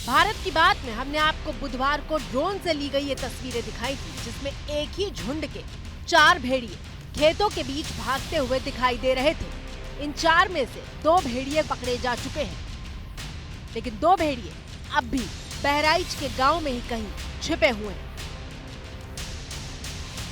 भारत की बात में हमने आपको बुधवार को ड्रोन से ली गई ये तस्वीरें दिखाई थी, जिसमें एक ही झुंड के 4 भेड़िए खेतों के बीच भागते हुए दिखाई दे रहे थे। इन 4 में से 2 भेड़िए पकड़े जा चुके हैं, लेकिन 2 भेड़िए अब भी बहराइच के गांव में ही कहीं छिपे हुए हैं।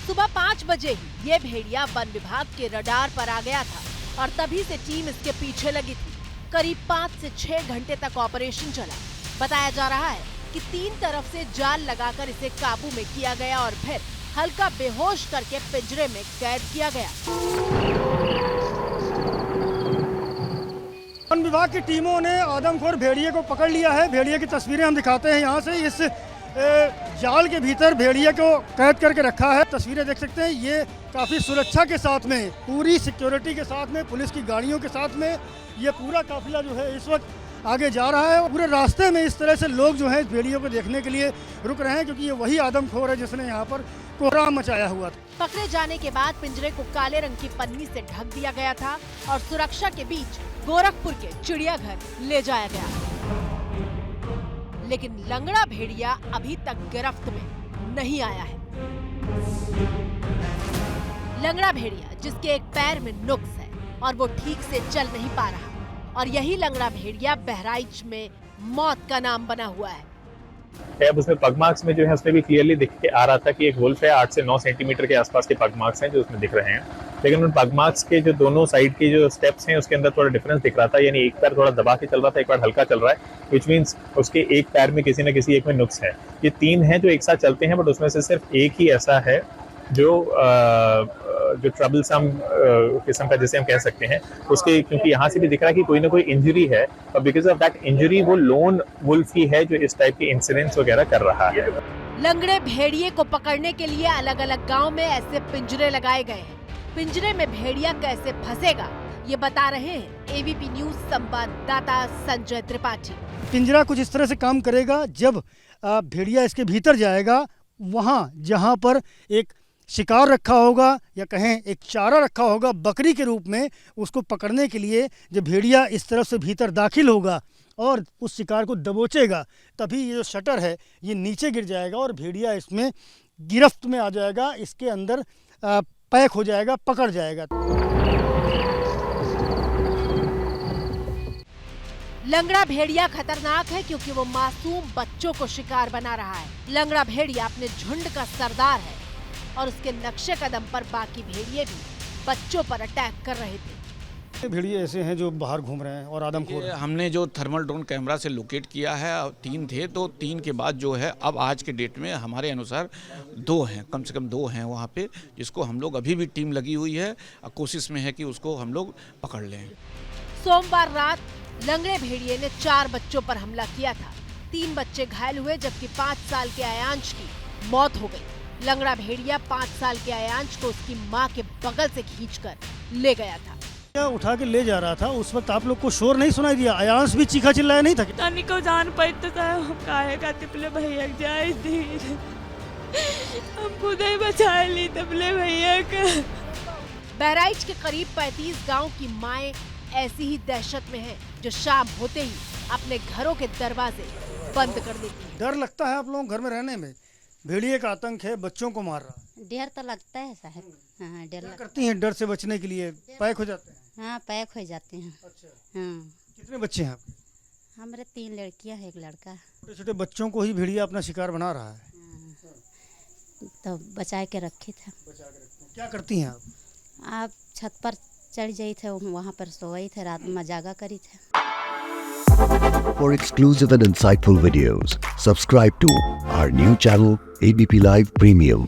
सुबह 5 बजे ही ये भेड़िया वन विभाग के रडार पर आ गया था और तभी से टीम इसके पीछे लगी थी। करीब 5 से 6 घंटे तक ऑपरेशन चला। बताया जा रहा है कि 3 तरफ से जाल लगाकर इसे काबू में किया गया और फिर हल्का बेहोश करके पिंजरे में कैद किया गया। वन विभाग की टीमों ने आदमखोर भेड़िए को पकड़ लिया है। भेड़िए की तस्वीरें हम दिखाते हैं यहाँ से। इस जाल के भीतर भेड़िए को कैद करके रखा है। तस्वीरें देख सकते हैं, ये काफ़ी सुरक्षा के साथ में, पूरी सिक्योरिटी के साथ में, पुलिस की गाड़ियों के साथ में ये पूरा काफिला जो है इस वक्त आगे जा रहा है। पूरे रास्ते में इस तरह से लोग जो है इस भेड़ियों को देखने के लिए रुक रहे हैं, क्योंकि ये वही आदमखोर है जिसने यहाँ पर कोहराम मचाया हुआ था। पकड़े जाने के बाद पिंजरे को काले रंग की पन्नी से ढक दिया गया था और सुरक्षा के बीच गोरखपुर के चिड़ियाघर ले जाया गया। लेकिन लंगड़ा भेड़िया अभी तक गिरफ्त में नहीं आया है। लंगड़ा भेड़िया जिसके एक पैर में नुक्स है और वो ठीक से चल नहीं पा रहा, और यही लंगड़ा भेड़िया बहराइच में मौत का नाम बना हुआ है। अब उसमें पग मार्क्स में जो है उसमें भी क्लियरली दिख के आ रहा था कि एक वुल्फ है। 8 से 9 सेंटीमीटर के आसपास के पग मार्क्स हैं जो उसमें दिख रहे हैं, लेकिन उन पग मार्क्स के जो दोनों साइड के जो स्टेप्स हैं उसके अंदर थोड़ा डिफरेंस दिख रहा था। यानी एक पैर थोड़ा दबा के चल रहा था, एक पैर हल्का चल रहा है, विच मीन्स उसके एक पैर में किसी न किसी एक में नुक्स है। ये 3 हैं जो एक साथ चलते हैं, बट उसमें से सिर्फ एक ही ऐसा है जो ट्रबलसम किस्म का जिसे हम कह सकते हैं उसके, क्योंकि यहाँ से भी दिख रहा है कि कोई ना कोई इंजरी है और बिकॉज ऑफ दैट इंजरी वो लोन वुल्फ ही है जो इस टाइप के इंसिडेंट्स वगैरह कर रहा है। लंगड़े भेड़िए को पकड़ने के लिए अलग अलग गांव में ऐसे पिंजरे लगाए गए हैं। पिंजरे में भेड़िया कैसे फंसेगा ये बता रहे हैं एबीपी न्यूज संवाददाता संजय त्रिपाठी। पिंजरा कुछ इस तरह से काम करेगा, जब भेड़िया इसके भीतर जाएगा, वहाँ जहाँ पर एक शिकार रखा होगा या कहें एक चारा रखा होगा बकरी के रूप में, उसको पकड़ने के लिए जब भेड़िया इस तरफ से भीतर दाखिल होगा और उस शिकार को दबोचेगा, तभी ये जो शटर है ये नीचे गिर जाएगा और भेड़िया इसमें गिरफ्त में आ जाएगा, इसके अंदर पैक हो जाएगा, पकड़ जाएगा। लंगड़ा भेड़िया खतरनाक है क्योंकि वो मासूम बच्चों को शिकार बना रहा है। लंगड़ा भेड़िया अपने झुंड का सरदार है और उसके नक्शे कदम पर बाकी भेड़िए भी बच्चों पर अटैक कर रहे थे। भेड़िए ऐसे हैं जो बाहर घूम रहे हैं और आदमखोर हैं। हमने जो थर्मल ड्रोन कैमरा से लोकेट किया है, 3 थे, तो 3 के बाद जो है अब आज के डेट में हमारे अनुसार 2 हैं, कम से कम 2 हैं वहाँ पे, जिसको हम लोग अभी भी टीम लगी हुई है, कोशिश में है कि उसको हम लोग पकड़ लें। सोमवार रात लंगड़े भेड़िए ने 4 बच्चों पर हमला किया था। 3 बच्चे घायल हुए जबकि 5 साल के आयांश की मौत हो गई। लंगड़ा भेड़िया 5 साल के आयांश को उसकी मां के बगल से खींचकर ले गया था। उठा के ले जा रहा था, उस वक्त आप लोग को शोर नहीं सुनाई दिया? आयांश भी चीखा चिल्लाया नहीं था? तनी को जान पाते था हम काहे का तिपले भैया जाए दी, हम खुद ही बचा ली तिपले भैया का। बहराइच के करीब 35 गांव की माएं ऐसी ही दहशत में हैं जो शाम होते ही अपने घरों के दरवाजे बंद कर देती हैं। डर लगता है आप लोगों को घर में रहने में? भेड़िए का आतंक है, बच्चों को मार रहा है। डर तो लगता है साहब। हाँ, डर करती हैं डर से बचने के लिए? पैक हो जाते हैं? हाँ, पैक हो जाते हैं। अच्छा। हाँ। कितने बच्चे हैं आपके? हमारे 3 लड़कियां हैं, 1 लड़का। छोटे छोटे बच्चों को ही भेड़िया अपना शिकार बना रहा है। तो बचा के रखे थे। क्या करती हैं आप? आप छत पर चढ़ जाई थे, वहाँ पर सोई थे, रात में जागा करी थे। For exclusive and insightful videos, subscribe to our new channel ABP Live Premium.